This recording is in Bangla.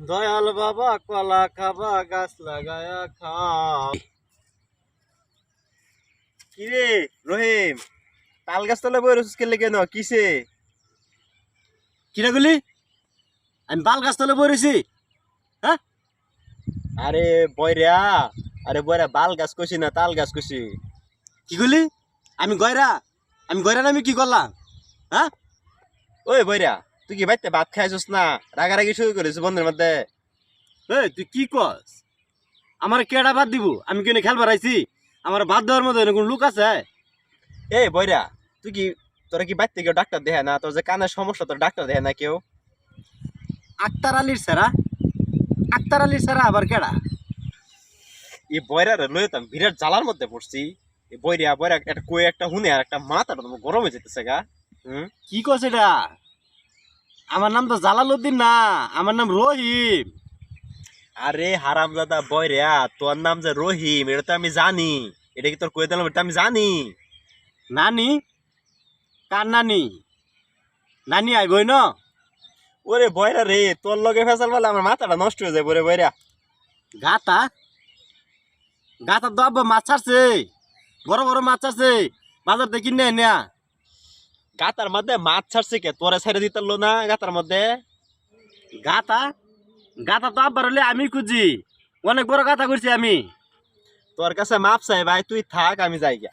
দয়াল বাবা কলা খাবা গাছ লাগায়া খাও। কিরে রহিম, তাল গাছ তলে বই রসুস কেলে কেন কিসে? কিরা গুলি আমি বাল গাছ তলে বইরেছি। হ্যাঁ, আরে বয়রা, আরে বয়রা বাল গাছ কষি না তাল গাছ কষি। কি গুলি আমি গয়রা আমি কি করলাম? হ্যাঁ, ওই বয়রা, তুই কি বাইতে ভাত খাইছিস না? রাগারাগি শুরু করেছিস বন্ধের মধ্যে। এই তুই কি কস? আমার কেডা বাদ দিব? আমি কেন খেলবার আইছি? আমার বাদ দেওয়ার মধ্যে কোনো লোক আছে? এই বয়রা, তুই কি তোরা কি বাইতে কেউ ডাক্তার দেখে না? তোর যে কানের সমস্যা তোর ডাক্তার দেখে না কেউ? আক্তার আলীর সারা আবার কেডা? এই বয়রারে লয়ে তো আমি বিরাট জ্বালার মধ্যে পড়ছি। এই বয়রা বয়রা একটা কই একটা হুনে আর একটা মাথাটা তোমার গরম হয়ে যেতেছে গা। কি কস এটা? আমার নাম তো জালালউদ্দিন না, আমার নাম রহিম। আরে হারামজাদা বয়রা, তোর নাম যে রহিম এটা তো আমি জানি। এটা কি তোর কই দিলাম? এটা আমি জানি। নানি? কার নানি? নানি আইবই ন? ওরে বয়রা রে, তোর লগে ফেসাল বলে আমার মাথাটা নষ্ট হয়ে যায় বরে বয়রা। গাতা গাতা তো আব্বা মাছ ছাড়ছে, বড় বড় মাছ ছাড়ছে, বাজার থেকে কিনে নেয়া। গাতার মধ্যে মাছ ছাড়ছে কে? তোরে ছেড়ে দিতে না গাতার মধ্যে? গাতা গাতা তো আব্বার হলে আমি খুঁজি, অনেক বড় গাতা করছি আমি। তোর কাছে মাপ চাই ভাই, তুই থাক আমি যাই গা।